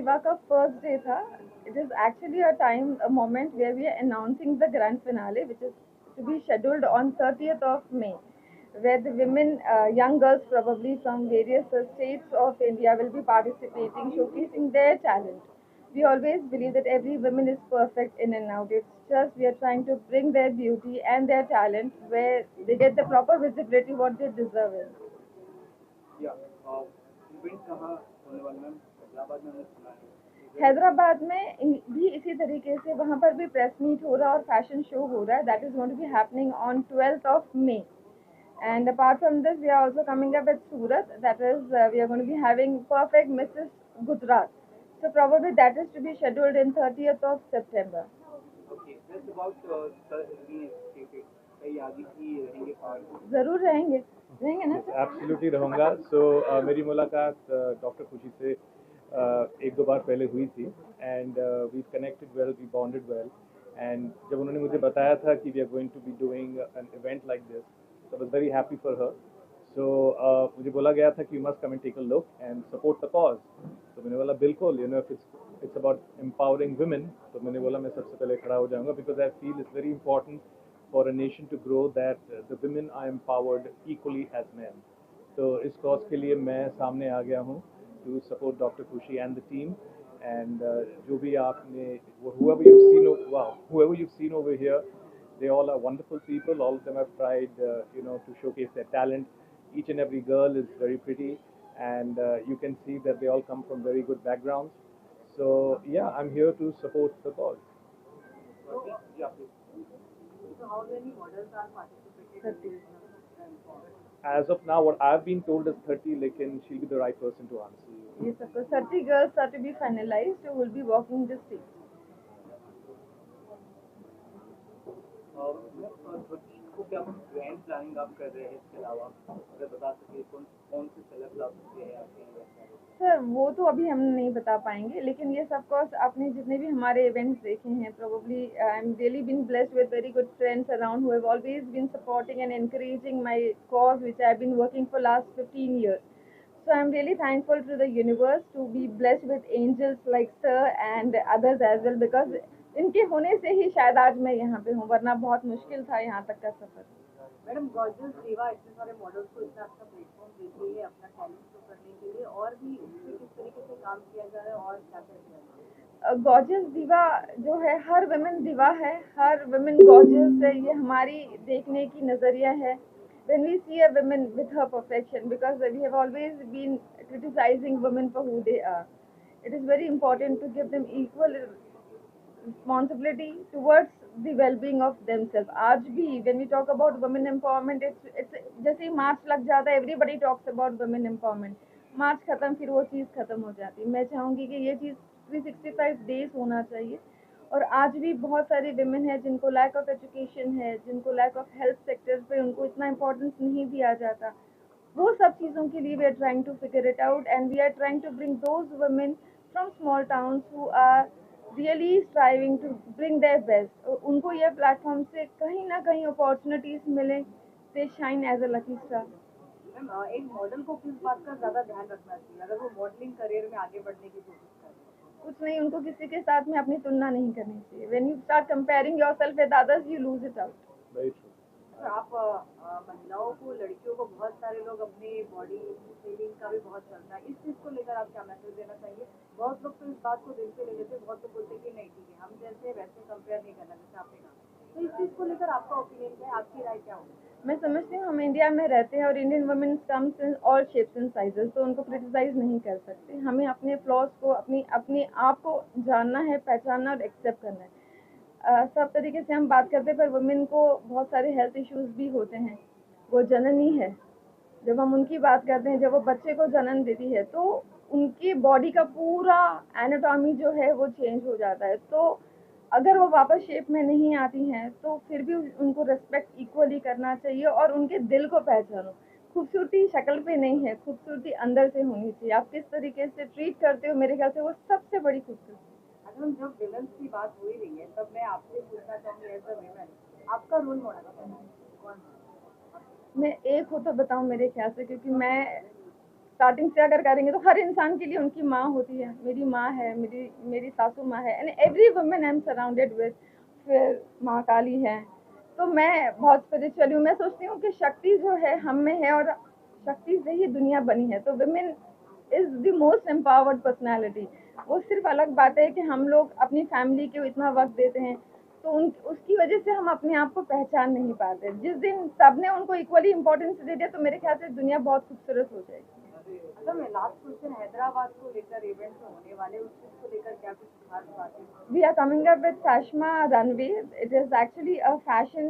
दिवा का first day था. It is actually a moment where we are announcing the grand finale, which is to be scheduled on 30th of May, where the women, young girls probably from various states of India will be participating, showcasing their talent. We always believe that every woman is perfect in and out. It's just we are trying to bring their beauty and their talent where they get the proper visibility what they deserve in. या event कहाँ होने वाला ma'am? Hyderabad में हमने सुना है. हैदराबाद में भी इसी तरीके से वहाँ पर भी प्रेस मीट हो रहा है और फैशन शो हो रहा है. That is going to be happening on 12th of May. And apart from this, we are also coming up at Surat. That is, we are going to be having perfect Mrs. Gujarat. So probably that is to be scheduled in 30th of September. Okay, just about कई आगे की रहेंगे part? जरूर रहेंगे रहेंगे ना sir? Absolutely रहूँगा. सो मेरी मुलाकात डॉक्टर खुशी से एक दो बार पहले हुई थी and we connected well, we bonded well. And जब उन्होंने मुझे बताया था कि we are going to be doing an event like this, so I was very happy for her. So मुझे बोला गया था कि you must come and take a look and support the cause. तो मैंने बोला बिल्कुल, you know, if it's about empowering women, तो मैंने बोला मैं सबसे पहले खड़ा हो जाऊँगा, because I feel it's very important for a nation to grow that the women are empowered equally as men. तो इस कॉज के लिए मैं सामने आ गया हूँ to support Dr. Khushi and the team. And जो भी आपने, whoever you've seen over here, they all are wonderful people. All of them have tried, to showcase their talent. Each and every girl is very pretty, and you can see that they all come from very good backgrounds. So yeah, I'm here to support the cause. So how many models are participating? 30. As of now, what I've been told is 30, लेकिन she'll be the right person to answer you. Yes, of course. 30 girls are to be finalized who will be walking the streets. को क्या grand planning आप कर रहे हैं? इसके अलावा अगर बता सके कौन से सेलेब्स ला सकते हैं आपके? सर वो तो अभी हम नहीं बता पाएंगे, लेकिन ये सब कोर्स आपने जितने भी हमारे इवेंट्स देखे हैं, probably I am really been blessed with very good friends around who have always been supporting and encouraging my cause which I have been working for last 15 years. So I am really thankful to the universe to be blessed with angels like sir and others as well, because इनके होने से ही शायद आज मैं यहाँ पे हूँ, वरना बहुत मुश्किल था यहाँ तक का सफर. मैडम, गॉर्जियस दिवा इतने सारे मॉडल्स को इतना अच्छा प्लेटफॉर्म देती है अपना टैलेंट शो करने के लिए, और भी इसमें किस तरीके से काम किया जा रहा है और क्या क्या किया जा रहा है? गॉर्जियस दिवा जो है, हर वुमेन दिवा है, हर वुमेन गॉर्जियस है. ये हमारी देखने की नज़रिया है. When we see a woman with her perfection, because we have always been criticizing women for who they are, it is very important to give them equal responsibility towards the well-being of themselves. आज भी when we talk about women empowerment, it's जैसे ही मार्च लग जाता है, everybody talks about women empowerment. मार्च खत्म, फिर वो चीज़ खत्म हो जाती है. मैं चाहूँगी कि ये चीज़ 365 डेज होना चाहिए. और आज भी बहुत सारी women हैं जिनको लैक ऑफ एजुकेशन है, जिनको लैक ऑफ हेल्थ सेक्टर पे उनको इतना इम्पोर्टेंस नहीं दिया जाता. वो सब चीज़ों के लिए we are trying to figure it out, and we are trying to bring those women from small towns who are really striving to bring their best. उनको ये प्लेटफॉर्म से कहीं ना कहीं अपॉर्चुनिटीज मिले, they shine as a lucky star. Ma'am, एक model को किस बात का ज़्यादा ध्यान रखना चाहिए अगर वो मॉडलिंग करियर में आगे बढ़ने की कोशिश कर रहे हैं? कुछ नहीं, उनको किसी के साथ में अपनी तुलना नहीं करनी चाहिए. When you start comparing yourself with others, you lose it out. Very true. आप महिलाओं को, लड़कियों को, बहुत सारे लोग अपनी बॉडी शेविंग का भी बहुत चलता है, इस चीज़ को लेकर आप क्या मैसेज देना चाहिए? बहुत लोग तो इस बात को दिल से ले लेते हैं, बहुत लोग बोलते हैं कि नहीं ठीक है, हम जैसे वैसे कंपेयर नहीं करना, जैसे आपने कहा. तो इस चीज़ को लेकर आपका ओपिनियन क्या है, आपकी राय क्या होगी? मैं समझती हूँ हम इंडिया में रहते हैं और Indian women comes in all shapes and sizes, तो उनको क्रिटिसाइज नहीं कर सकते. हमें अपने फ्लॉज को, अपने आप को जानना है, पहचानना और एक्सेप्ट करना है. सब तरीके से हम बात करते हैं, पर वुमेन को बहुत सारे हेल्थ इश्यूज भी होते हैं. वो जननी है, जब हम उनकी बात करते हैं, जब वो बच्चे को जन्म देती है, तो उनकी बॉडी का पूरा एनाटॉमी जो है वो चेंज हो जाता है. तो अगर वो वापस शेप में नहीं आती हैं, तो फिर भी उनको रिस्पेक्ट इक्वली करना चाहिए और उनके दिल को पहचानो. खूबसूरती शक्ल पे नहीं है, खूबसूरती अंदर से होनी चाहिए. आप किस तरीके से ट्रीट करते हो, मेरे ख्याल से वो सबसे बड़ी खूबसूरती. अगर हम जब विलन की बात हो ही रही है, तब मैं आपसे पूछना चाहूँगी एज अ विमेन, आपका रोल मॉडल कौन है? मैं एक हो तो बताऊं मेरे ख्याल से, क्योंकि मैं स्टार्टिंग से अगर करेंगे तो हर इंसान के लिए उनकी माँ होती है, मेरी माँ है, मेरी सासू माँ है, and every woman I am surrounded with, फिर माँ काली है। तो मैं बहुत स्पिरिचुअल हूँ, मैं सोचती हूँ कि शक्ति जो है हम में है और शक्ति से ही दुनिया बनी है। तो women is the most empowered personality. वो सिर्फ अलग बात है कि हम लोग अपनी फैमिली को इतना वक्त देते हैं, तो उसकी वजह से हम अपने आप को पहचान नहीं पाते। जिस दिन सबने उनको इक्वली इम्पोर्टेंस दे दिया तो मेरे ख्याल से दुनिया बहुत खूबसूरत हो जाएगी। अच्छा, मैं लास्ट क्वेश्चन, हैदराबाद को लेकर इवेंट में होने वाले उस चीज को लेकर क्या कुछ खास बात है? We are coming up with Tashma Runway. It is actually a fashion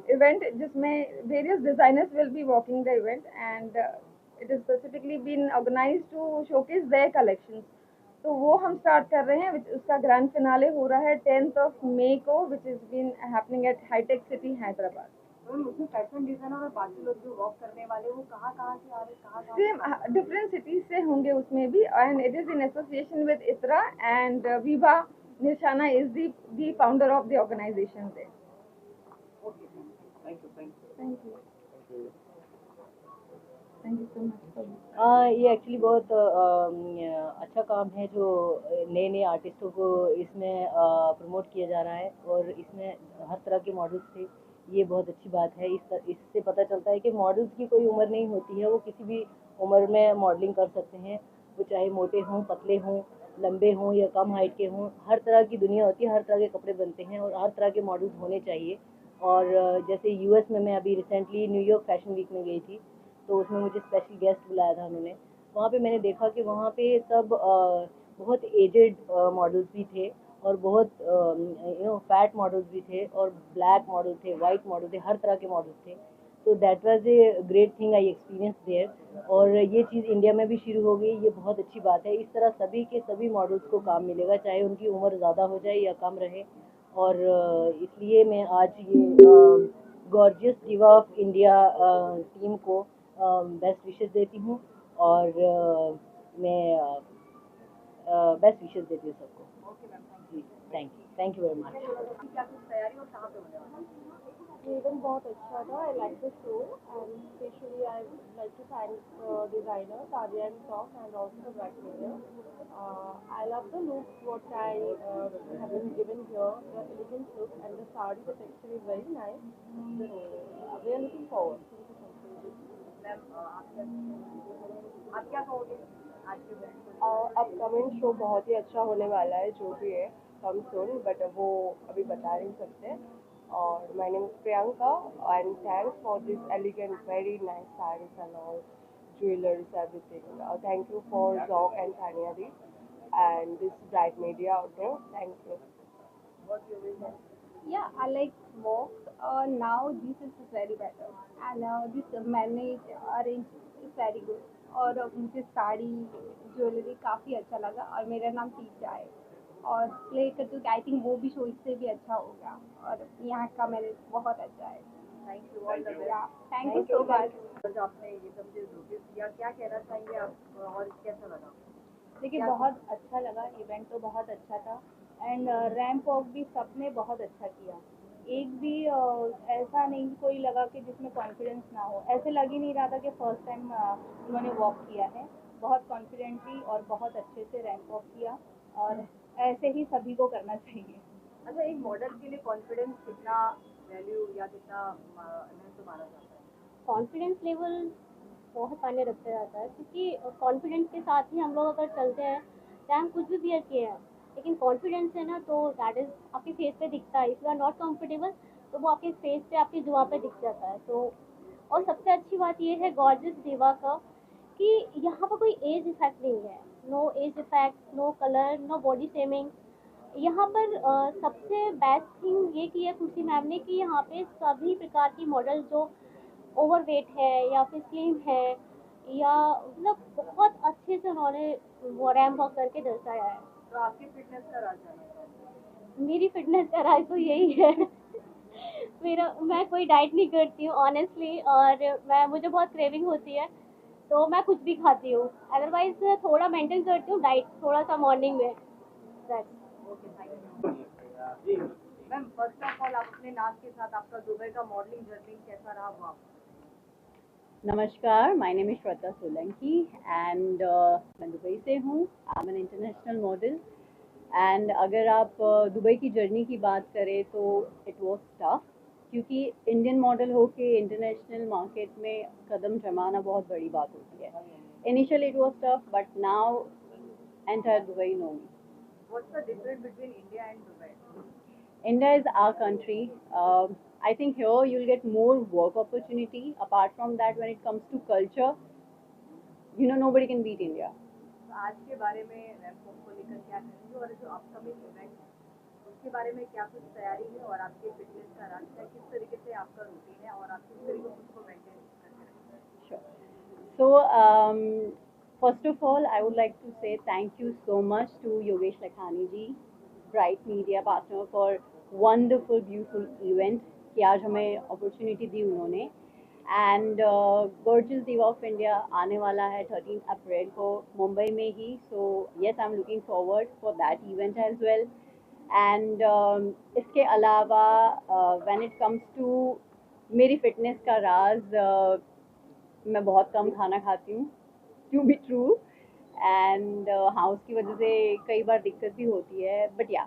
event जिसमें various designers will be walking the event, and it is specifically been organized to showcase their collections. तो वो हम स्टार्ट कर रहे हैं, उसका grand finale हो रहा है 10th मई को, which is been happening at हाईटेक सिटी हैदराबाद। तो उसमें फैशन डिजाइनर और बाकी लोग जो वॉक करने वाले वो कहाँ कहाँ से आ रहे, कहाँ सेम डिफरेंट सिटीज से होंगे उसमें भी, and it is in association with Itra, and Vibha Nishana is the founder of the organisation there. Okay, thank you, thank you, thank you, thank you so much. ये एक्चुअली बहुत अच्छा काम है जो नए नए आर्टिस्टों को इसमें प्रमोट किया जा रहा है, और इसमें हर तरह के मॉडल्स थे। ये बहुत अच्छी बात है। इससे पता चलता है कि मॉडल्स की कोई उम्र नहीं होती है, वो किसी भी उम्र में मॉडलिंग कर सकते हैं। वो चाहे मोटे हों, पतले हों, लंबे हों या कम हाइट के हों, हर तरह की दुनिया होती है, हर तरह के कपड़े बनते हैं और हर तरह के मॉडल्स होने चाहिए। और जैसे यूएस में मैं अभी रिसेंटली न्यूयॉर्क फैशन वीक में गई थी, तो उसमें मुझे स्पेशल गेस्ट बुलाया था उन्होंने। वहाँ पे मैंने देखा कि वहाँ पे सब बहुत एजेड मॉडल्स भी थे, और बहुत फैट मॉडल्स भी थे, और ब्लैक मॉडल थे, वाइट मॉडल थे, हर तरह के मॉडल्स थे। तो that was a great thing I experience there. और ये चीज़ इंडिया में भी शुरू हो गई, ये बहुत अच्छी बात है। इस तरह सभी के सभी मॉडल्स को काम मिलेगा, चाहे उनकी उम्र ज़्यादा हो जाए या कम रहे। और इसलिए मैं आज ये gorgeous diva of India team को बेस्ट विशेस देती हूँ, और मैं बेस्ट विशेस देती हूँ सबको। ओके मैम, जी, थैंक यू वेरी मच। क्या कुछ तैयारी और कहाँ पे होने वाली है? ये इवेंट बहुत अच्छा था। I like the show, and specially I like to thank designer Arya and top and also bright media. I love the look what I have been given here, the elegant look and the sari, the texture is very nice. We are looking forward. Ma'am, आप क्या कहोगे आज के event को? Upcoming show बहुत ही अच्छा होने वाला है, जो भी है कम सून, बट वो अभी बता नहीं सकते। और my name is Priyanka, and thanks for this elegant very nice saris and all jewelers, everything. Thank you for Zoc and Tanya Di and this Bright Media out there. Thank you. What you will say? Yeah, I like walk. Now this is very better, and this manage arrange is very good. और मुझे sari jewellery काफ़ी अच्छा लगा, और मेरा नाम टीचा है, और प्ले करते हुए आई थिंक वो भी शो इससे भी अच्छा होगा, और यहाँ का मैंने बहुत अच्छा है। Thank you, all the best. Thank you so much. जो आपने ये सब चीज नोटिस किया, क्या कहना चाहेंगे आप और कैसा लगा? देखिए बहुत अच्छा लगा, इवेंट तो बहुत अच्छा था, एंड रैंप वॉक भी सबने बहुत अच्छा किया। एक भी ऐसा नहीं कोई लगा कि जिसमें कॉन्फिडेंस ना हो, ऐसे लग ही नहीं रहा था कि फर्स्ट टाइम उन्होंने वॉक किया है। बहुत कॉन्फिडेंटली और बहुत अच्छे से रैंप वॉक किया, और ऐसे ही सभी को करना चाहिए। अच्छा, एक मॉडल के लिए कॉन्फिडेंस कितना वैल्यू या कितना महत्व माना जाता है? कॉन्फिडेंस लेवल बहुत मायने रखता जाता है, क्योंकि कॉन्फिडेंस के साथ ही हम लोग अगर चलते हैं, चाहे हम कुछ भी वियर किए हैं, लेकिन कॉन्फिडेंस है ना, तो दैट इज आपके फेस पे दिखता है। If you are not comfortable तो वो आपके फेस पे, आपकी जुबान पे दिख जाता है। तो और सबसे अच्छी बात ये है गॉर्जियस दिवा का, कि यहाँ पर कोई एज इफेक्ट नहीं है, no age effect, no colour, no body shaming. यहाँ पर सबसे बेस्ट थिंग ये की है खुशी मैम ने, कि यहाँ पे सभी प्रकार की मॉडल जो ओवरवेट है या फिर स्लिम है, या मतलब बहुत अच्छे से उन्होंने वो रैंप वॉक करके दर्शाया है। तो आपकी फिटनेस का राज है? मेरी फिटनेस का राज तो यही है मैं कोई डाइट नहीं करती हूँ ऑनेस्टली, और मुझे बहुत क्रेविंग होती है तो मैं कुछ भी खाती हूँ, अदरवाइज थोड़ा मेंटेन करती हूँ डाइट, थोड़ा सा मॉर्निंग में। Okay, thank you. Ma'am, first of all आप अपने नाम के साथ आपका दुबई का मॉडलिंग जर्नी कैसा रहा वहाँ? नमस्कार, my name is Shweta Solanki and मैं दुबई से हूँ। I am an international model and अगर आप दुबई की जर्नी की बात करें तो इट वाज टफ, क्योंकि इंडियन मॉडल हो के इंटरनेशनल मार्केट में कदम जमाना बहुत बड़ी बात होती है। Initially it was tough but now entire Dubai know me. What's the difference between India and Dubai? India is our country. I think here you'll get more work opportunity. Apart from that, when it comes to culture, nobody can beat India. तो आज के बारे में ramp को लेकर क्या कहेंगे और जो अपकमिंग इवेंट है उसके बारे में क्या कुछ तैयारी है और आपके फिटनेस का राज क्या, किस तरीके से आपका रूटीन है और आप किस तरीके से उसको मेंटेन करते हैं? Sure. So, first of all, I would like to say thank you so much to Yogesh Lakhani ji, Bright Media partner, for wonderful, beautiful event कि आज हमें अपॉर्चुनिटी दी उन्होंने। And gorgeous diva of India आने वाला है 13 April को मुंबई में ही। So yes, I am looking forward for that event as well. And इसके अलावा व्हेन इट कम्स टू मेरी फिटनेस का राज, मैं बहुत कम खाना खाती हूँ, टू बी ट्रू। एंड हाँ, उसकी वजह से कई बार दिक्कत भी होती है, बट या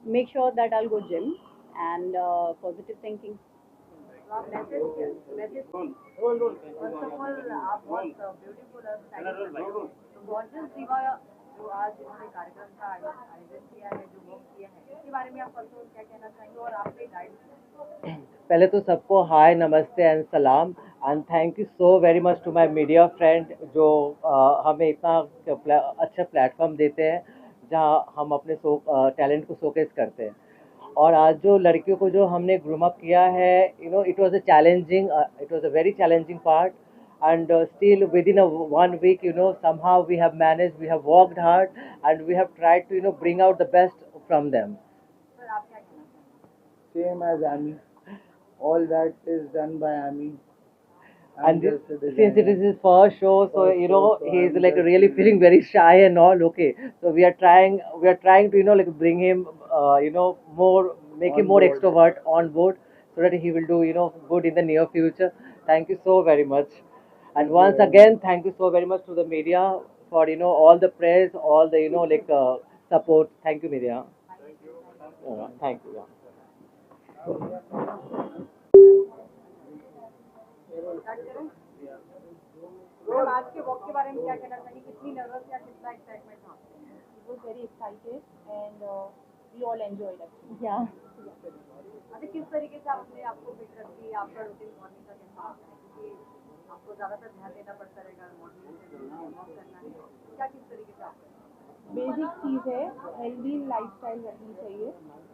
make sure that I will go gym and positive thinking. तो आप मैसेज फर्स्ट ऑफ ऑल आप बहुत ब्यूटीफुल और स्टाइलिश लगते हो। तो गॉर्जियस दीवा जो आज इन्होंने कार्यक्रम का आयोजन किया है, जो वर्क किया है, इसके बारे में आप फर्स्ट ऑफ ऑल क्या कहना चाहेंगे और आपने गाइड? पहले तो सबको हाय, नमस्ते एंड सलाम and thank you so very much to my media friend जो हमें इतना अच्छा प्लेटफॉर्म देते हैं जहां हम अपने टैलेंट को शोकेस करते हैं। और आज जो लड़कियों को जो हमने ग्रूम अप किया है, it was a very challenging part and still within a 1 week, somehow we have managed, we have worked hard and we have tried to bring out the best from them. Sir आप क्या कहना चाहेंगे? Same as Ami. All that is done by Ami. And since it is his first show, so he's like really feeling very shy and all. Okay, so we are trying to like bring him more, make him more extrovert on board, so that he will do good in the near future. Thank you so very much. And once again, thank you so very much to the media for all the praise, all the support. Thank you, media. Thank you. Ma'am आज के walk के बारे में क्या कहना चाहेंगे? कितनी nervous या कितना एक्साइटमेंट था? It was very excited and we all enjoyed it. Yeah. अच्छा, किस तरीके से आप अपने आप को फिट रखती है? आपका रूटीन मॉर्निंग का कैसा होता है? क्योंकि आपको ज़्यादातर ध्यान देना पड़ता रहेगा, मॉर्निंग से वॉक करना है, क्या किस तरीके से आप? बेसिक चीज़ है, हेल्दी लाइफस्टाइल रखनी चाहिए,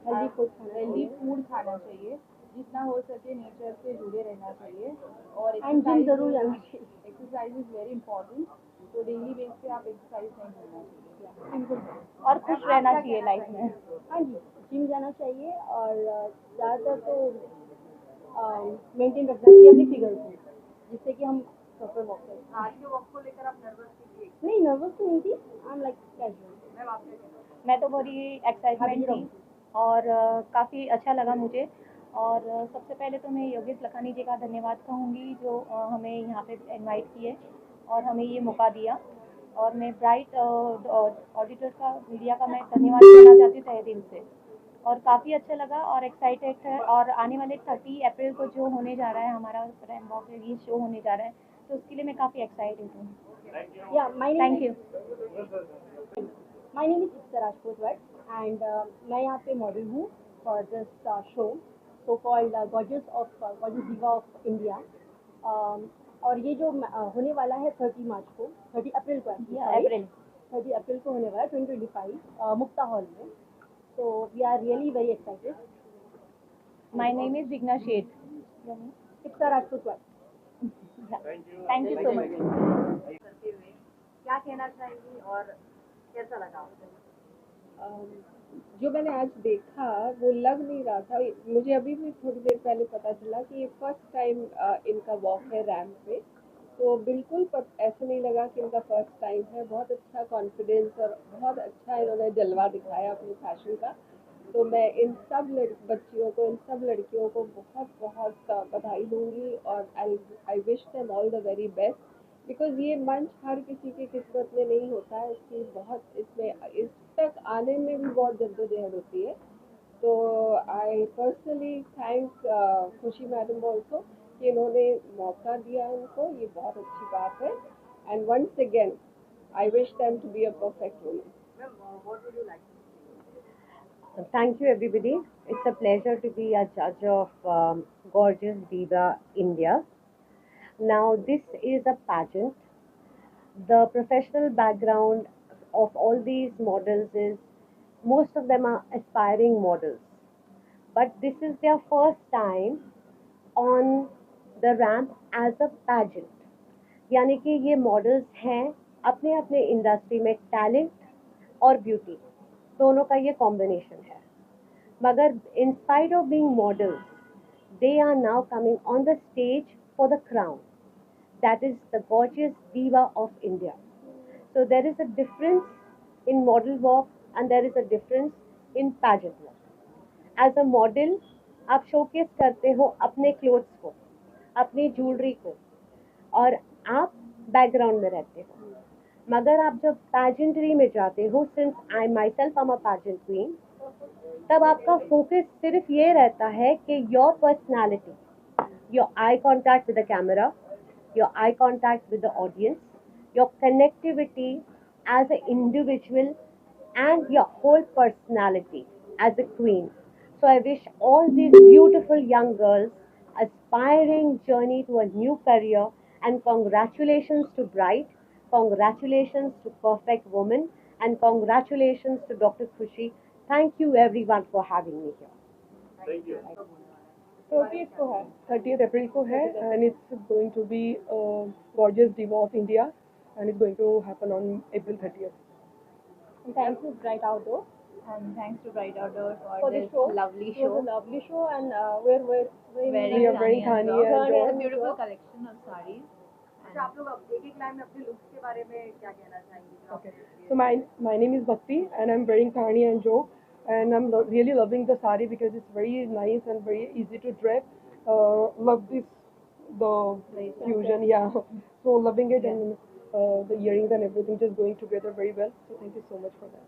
हेल्दी फूड खाना चाहिए, जितना हो सके नेचर से जुड़े रहना चाहिए और जिम जरूर जाना चाहिए। Exercise is very important. तो डेली बेस पे आप एक्सरसाइज नहीं करना चाहिए, सिंपल। और खुश रहना चाहिए लाइफ में। हाँ जी, जिम जाना चाहिए और ज़्यादातर तो मेंटेन रखना चाहिए अपनी फिगर को, जिससे कि हम प्रॉपर वॉक करें। आज के वॉक को लेकर आप नर्वस थी? नहीं, नर्वस तो नहीं थी, I am like casual. Ma'am आप क्या कहना चाहेंगे? मैं तो बड़ी एक्साइटमेंट थी और काफ़ी अच्छा लगा मुझे। और सबसे पहले तो मैं योगेश लखानी जी का धन्यवाद कहूँगी जो हमें यहाँ पे इनवाइट किए और हमें ये मौका दिया। और मैं ब्राइट ऑडिटर का, मीडिया का मैं धन्यवाद देना चाहती हूँ तहे दिल से। और काफ़ी अच्छा लगा और एक्साइटेड है। और आने वाले 30 अप्रैल को जो होने जा रहा है हमारा रैंप वॉक, ये शो होने जा रहा है, तो उसके लिए मैं काफ़ी एक्साइटेड हूँ। Yeah, thank you. My name is Ikta Rajput Bhatt and मैं यहाँ पे मॉडल हूँ for this show so called Gorgeous Diva of India। और ये जो होने वाला है 30 मार्च को, 30 अप्रैल को, 30 अप्रैल को होने वाला है 2025 मुक्ता हॉल में। So we are really very excited. My name is Digna Sheth. Ikta Rajput Bhatt. Thank you so much. करते हुए क्या कहना चाहेंगी और कैसा लगा आपको? जो मैंने आज देखा वो लग नहीं रहा था। मुझे अभी भी थोड़ी देर पहले पता चला कि ये फर्स्ट टाइम इनका वॉक है रैंप पे, तो बिल्कुल ऐसा नहीं लगा कि इनका फर्स्ट टाइम है। बहुत अच्छा कॉन्फिडेंस और बहुत अच्छा इन्होंने जलवा दिखाया अपने फैशन का। तो मैं इन सब बच्चियों को, इन सब लड़कियों को बहुत बहुत बधाई दूंगी और आई wish them all the very best, because ये मंच हर किसी की किस्मत में नहीं होता है। इसकी बहुत इसमें इस तक आने में भी बहुत जद्दोजहद होती है। तो आई पर्सनली थैंक खुशी मैडम ऑल्सो कि इन्होंने मौका दिया इनको, ये बहुत अच्छी बात है। And once again I wish them to be a perfect woman. Thank you, everybody. It's a pleasure to be a judge of Gorgeous Diva India. Now, this is a pageant. The professional background of all these models is most of them are aspiring models, but this is their first time on the ramp as a pageant. यानी कि ये models हैं, अपने अपने industry में talent और beauty दोनों का ये कॉम्बिनेशन है, मगर in spite of being models they are now coming on the stage for the crown, that is the gorgeous diva of India. So there is a difference in model walk and there is a difference in pageant walk. As a model आप showcase करते हो अपने clothes को, अपनी jewellery को, और आप background में रहते हो। मगर आप जब पैजेंट्री में जाते हो, since I myself am a pageant queen, तब आपका फोकस सिर्फ ये रहता है कि your personality, your eye contact with the camera, your eye contact with the audience, your connectivity as a individual and your whole personality as a queen. So I wish all these beautiful young girls aspiring journey to a new career, and congratulations to Bright, congratulations to Perfect Woman, and congratulations to Dr. Khushi. Thank you everyone for having me here. Thank you. 30th को है, 30th अप्रैल को है, and it's going to be Gorgeous Diva of India, and it's going to happen on April 30th. And thank you Bright Outdoor And thanks to Bright Outdoor for the this show. lovely It was show. a lovely show, and we're Very We are wearing Thani Thani and and a beautiful collection of sarees. अच्छा, आप लोग अब एक line में अपने looks के बारे में क्या कहना चाहेंगे? Okay. So my name is Bhakti and I'm wearing Thani and Jo, and I'm really loving the sari because it's very nice and very easy to dress. Love the fusion, yeah. So loving it, and the earrings and everything just going together very well. So thank you so much for that.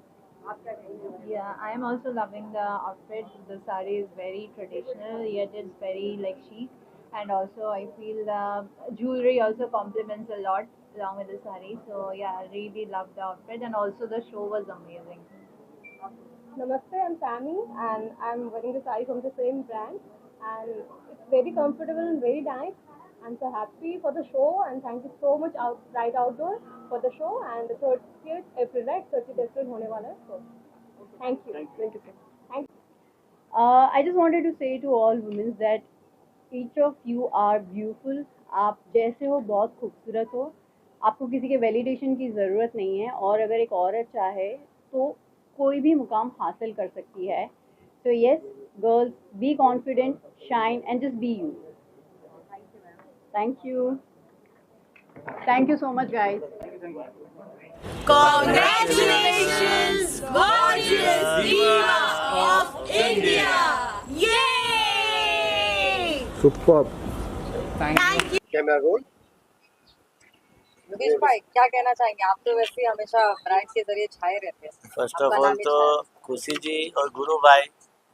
आप क्या कहेंगे? Yeah, I am also loving the outfit. The saree is very traditional, yet it's very like chic. And also, I feel the jewelry also complements a lot along with the saree. So yeah, I really love the outfit, and also the show was amazing. Namaste, I'm Sammy, and I'm wearing the saree from the same brand, and it's very comfortable and very nice. I'm so happy for the show, and thank you so much Bright Outdoor for the show, and the 30th April, right? 30th April होने वाला है, so thank you. Thank you so much. Thank you. I just wanted to say to all women that each of you are beautiful. आप जैसे हो बहुत खूबसूरत हो, आपको किसी के वैलिडेशन की ज़रूरत नहीं है, और अगर एक औरत चाहे तो कोई भी मुकाम हासिल कर सकती है. So yes, girls, be confident, shine, and just be you. Thank you. Thank you so much, guys. Congratulations, gorgeous diva of India! Yay! Superb. Thank you. Camera roll. Yogesh भाई क्या कहना चाहेंगे? आप तो वैसे ही हमेशा ब्राइड्स के जरिए छाए रहते हैं। फर्स्ट आपका ऑफ ऑल नाम ही तो छाया। खुशी जी और गुरु भाई,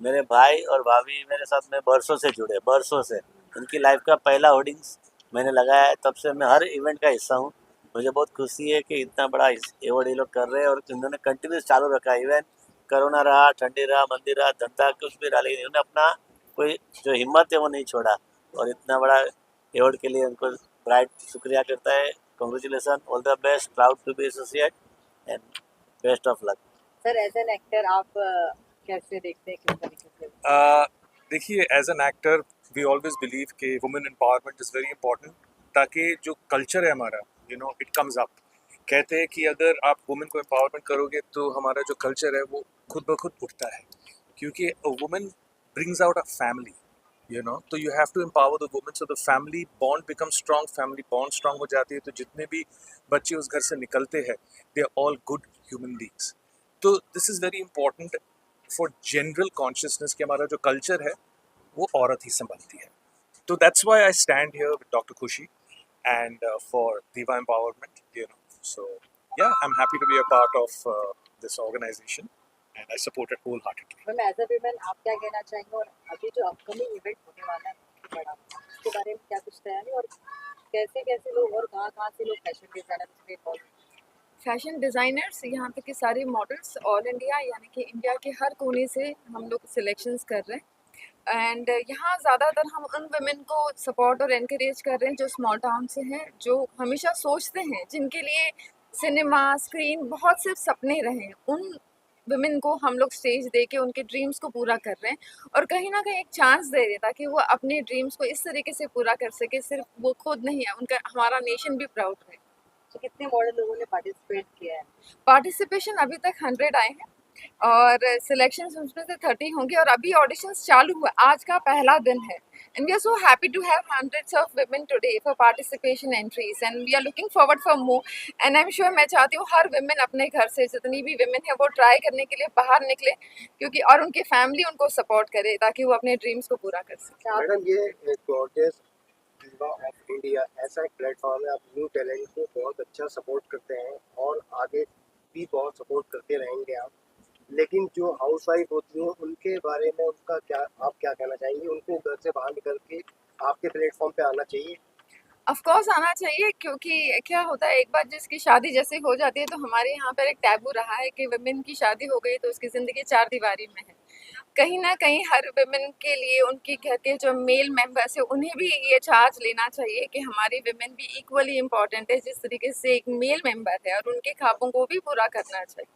मेरे भाई और भाभी मेरे साथ में बरसों से जुड़े, बरसों से। उनकी लाइफ का पहला होर्डिंग्स मैंने लगाया है, तब से मैं हर इवेंट का हिस्सा हूँ। मुझे बहुत खुशी है कि इतना बड़ा अवार्ड ये लोग कर रहे हैं, और इन्होंने कंटिन्यूस चालू रखा है। इवेंट कोरोना रहा, ठंडी रहा, मंदी रहा, धंधा कुछ भी रहा, लेकिन इन्होंने अपना कोई जो हिम्मत है वो नहीं छोड़ा, और इतना बड़ा अवार्ड के लिए उनको ब्राइट शुक्रिया करता है। Congratulation, all the best, proud to be associate, and best of luck. Sir as an actor आप कैसे देखते हैं, किस तरीके से? देखिए, as an actor we always believe कि women empowerment is very important, ताकि जो कल्चर है हमारा, इट कम्स अप। कहते हैं कि अगर आप वुमेन को एम्पावरमेंट करोगे तो हमारा जो कल्चर है वो खुद ब खुद उठता है, क्योंकि women brings out a family, तो you have to empower the women, so the family bond become strong, family bond strong हो जाती है, तो जितने भी बच्चे उस घर से निकलते हैं they are all good human beings. तो this is very important for general consciousness कि हमारा जो कल्चर है वो औरत ही संभालती है. So that's why I stand here with Dr. Khushi and for Diva Empowerment, you know. So yeah, I'm happy to be a part of this organization and I support it wholeheartedly. Ma'am as a women आप क्या कहना चाहेंगे और अभी जो upcoming event होने वाला है बड़ा उसके बारे में क्या कुछ तैयारी और कैसे कैसे लोग और कहाँ से लोग फैशन डिजाइनर इसमें इन्वॉल्व? फैशन डिज़ाइनर्स यहाँ पे के सारे मॉडल्स ऑल इंडिया यानी कि इंडिया के हर कोने से हम लोग सिलेक्शंस कर रहे हैं. एंड यहाँ ज़्यादातर हम उन वुमेन को सपोर्ट और एनकरेज कर रहे हैं जो स्मॉल टाउन से हैं, जो हमेशा सोचते हैं, जिनके लिए सिनेमा स्क्रीन बहुत से सपने रहे. उन वुमेन को हम लोग स्टेज दे के उनके ड्रीम्स को पूरा कर रहे हैं और कहीं ना कहीं एक चांस दे रहे हैं ताकि वो अपने ड्रीम्स को इस तरीके से पूरा कर सके. सिर्फ वो खुद नहीं है, उनका हमारा नेशन भी प्राउड है. तो कितने मॉडल लोगों ने पार्टिसिपेट किया है? पार्टिसिपेशन अभी तक 100 आए हैं और सिलेक्शन उसमें से 30 होंगे और अभी ऑडिशंस चालू हुआ. आज का पहला दिन है and we are so happy to have hundreds of women today for participation entries and we are looking forward for more. And I am sure, मैं चाहती हूँ हर वुमेन अपने घर से जितनी भी वुमेन है वो ट्राई करने के लिए बाहर निकले, क्योंकि और उनकी फैमिली उनको सपोर्ट करे ताकि वो अपने ड्रीम्स को पूरा कर सके. मैडम ये गॉर्जियस डीवा ऑफ इंडिया ऐसा एक प्लेटफॉर्म है, आप न्यू टैलेंट को बहुत अच्छा सपोर्ट करते हैं और आगे भी बहुत सपोर्ट करते रहेंगे आप. लेकिन जो हाउसवाइफ होती हैं उनके बारे में उनका क्या आप क्या कहना चाहेंगे? उनको घर से बाहर निकल के आपके प्लेटफॉर्म पे आना चाहिए? ऑफ कोर्स आना चाहिए, क्योंकि क्या होता है, एक बार जिसकी शादी जैसे हो जाती है तो हमारे यहाँ पर एक टैबू रहा है कि वुमेन की शादी हो गई तो उसकी ज़िंदगी चार दीवारी में है. कहीं ना कहीं हर वुमेन के लिए उनके घर के जो मेल मेंबर्स है उन्हें भी ये चार्ज लेना चाहिए कि हमारी वुमेन भी इक्वली इम्पॉर्टेंट है जिस तरीके से एक मेल मेंबर है और उनके ख्वाबों को भी पूरा करना चाहिए.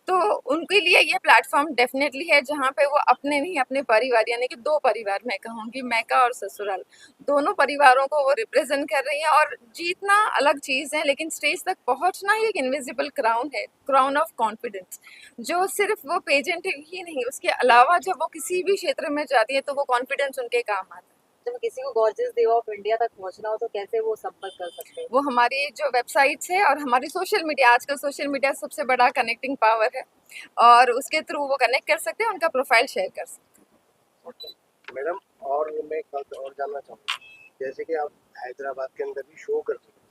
तो उनके लिए ये प्लेटफॉर्म डेफिनेटली है जहाँ पे वो अपने नहीं, अपने परिवार यानी कि दो परिवार, मैं कहूँगी मैका और ससुराल, दोनों परिवारों को वो रिप्रेजेंट कर रही हैं. और जीतना अलग चीज़ है लेकिन स्टेज तक पहुँचना ही एक इनविजिबल क्राउन है, क्राउन ऑफ कॉन्फिडेंस, जो सिर्फ वो पेजेंट ही नहीं, उसके अलावा जब वो किसी भी क्षेत्र में जाती है तो वो कॉन्फिडेंस उनके काम आता है. जब किसी को गॉर्जियस डीवा ऑफ इंडिया तक पहुंचना हो तो कैसे वो संपर्क कर सकते हैं? वो हमारी जो वेबसाइट्स है और हमारी सोशल मीडिया, आजकल सोशल मीडिया सबसे बड़ा कनेक्टिंग पावर है और उसके थ्रू वो कनेक्ट कर सकते हैं, उनका प्रोफाइल शेयर कर सकते हैं. ओके मैडम, और मैं एक बात और जानना चाहूँगा, जैसे कि आप हैदराबाद के अंदर भी शो करते हैं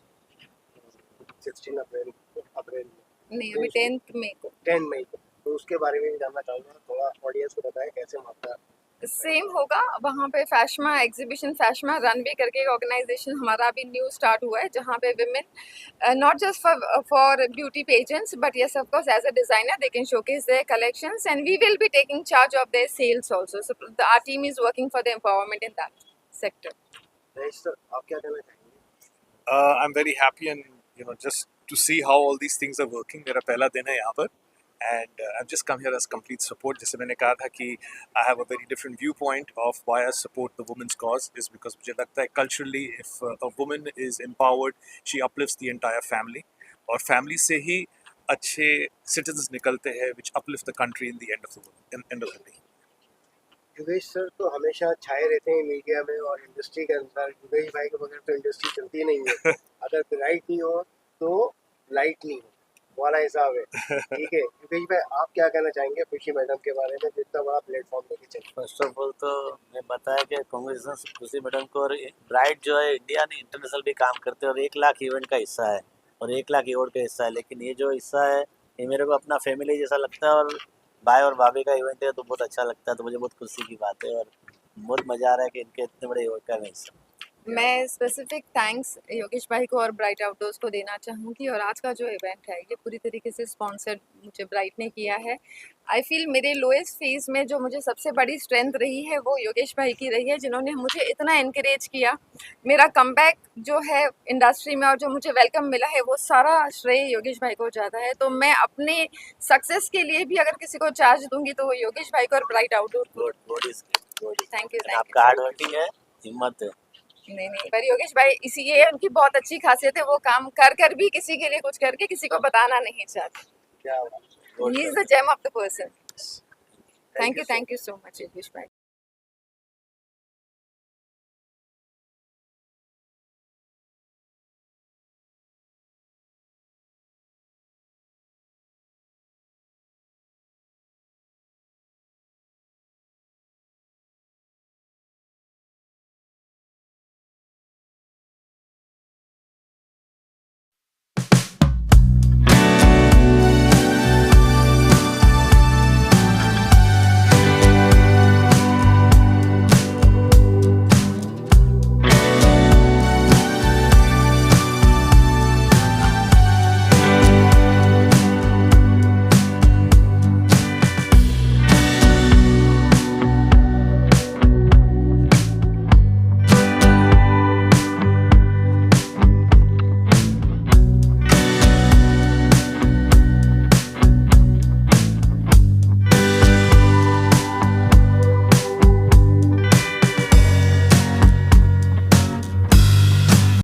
16 अप्रैल में, नहीं अभी 10 मई को, 10 मई को, तो उसके बारे में भी जानना चाहूँगा. थोड़ा ऑडियंस को बताएं कैसे मापता सेम होगा वहाँ पे. फैशमा एग्जीबिशन, फैशमा रनवे करके एक ऑर्गेनाइजेशन हमारा अभी न्यू स्टार्ट हुआ है जहाँ पे women not just for beauty pageants but yes of course as a designer they can showcase their collections and we will be taking charge of their sales also. So our team is working for the empowerment in that sector. Sir आप क्या कहना चाहेंगे? I'm very happy and just to see how all these things are working. मेरा पहला दिन है यहाँ पर and I've just come here as complete support. जैसे मैंने कहा था कि I have a very different viewpoint of why I support the women's cause is because मुझे लगता है culturally if a woman is empowered, she uplifts the entire family और family से ही अच्छे citizens निकलते हैं which uplift the country in the end of the day. Yogesh sir तो हमेशा छाए रहते हैं मीडिया में और इंडस्ट्री के अंदर. योगेश भाई के बगैर तो इंडस्ट्री चलती नहीं है. अगर राइट नहीं हो तो लाइट नहीं हो वाला हिसाब है. ठीक है योगेश भाई, आप क्या कहना चाहेंगे खुशी मैडम के बारे में जितना बड़ा प्लेटफॉर्म लेके चल? फर्स्ट ऑफ ऑल तो मैं बताया कि कांग्रेस खुशी मैडम को और ब्राइट जो है इंडिया ने इंटरनेशनल भी काम करते हैं और 1 लाख इवेंट का हिस्सा है और 1 लाख अवार्ड का हिस्सा है. लेकिन ये जो हिस्सा है ये मेरे को अपना फैमिली जैसा लगता है और भाई और भाभी का इवेंट है तो बहुत अच्छा लगता है. तो मुझे बहुत खुशी की बात है और बहुत मज़ा आ रहा है कि इनके इतने बड़े इवेंट का मैं हिस्सा. मैं स्पेसिफिक थैंक्स योगेश भाई को और ब्राइट आउटडोर्स को देना चाहूँगी. और आज का जो इवेंट है ये पूरी तरीके से स्पॉन्सर्ड मुझे ब्राइट ने किया है. आई फील मेरे लोएस्ट फेज में जो मुझे सबसे बड़ी स्ट्रेंथ रही है वो योगेश भाई की रही है, जिन्होंने मुझे इतना इनकरेज किया. मेरा कमबैक जो है इंडस्ट्री में और जो मुझे वेलकम मिला है वो सारा श्रेय योगेश भाई को जाता है. तो मैं अपने सक्सेस के लिए भी अगर किसी को चार्ज दूंगी तो वो योगेश भाई को और ब्राइट आउटडोर को. Thank you. आपका हार्ड वर्किंग है, हिम्मत है. नहीं पर योगेश भाई इसी ये उनकी बहुत अच्छी खासियत है, वो काम कर भी किसी के लिए कुछ करके किसी को बताना नहीं चाहते. He is the gem of the person. Thank you so much Yogesh भाई.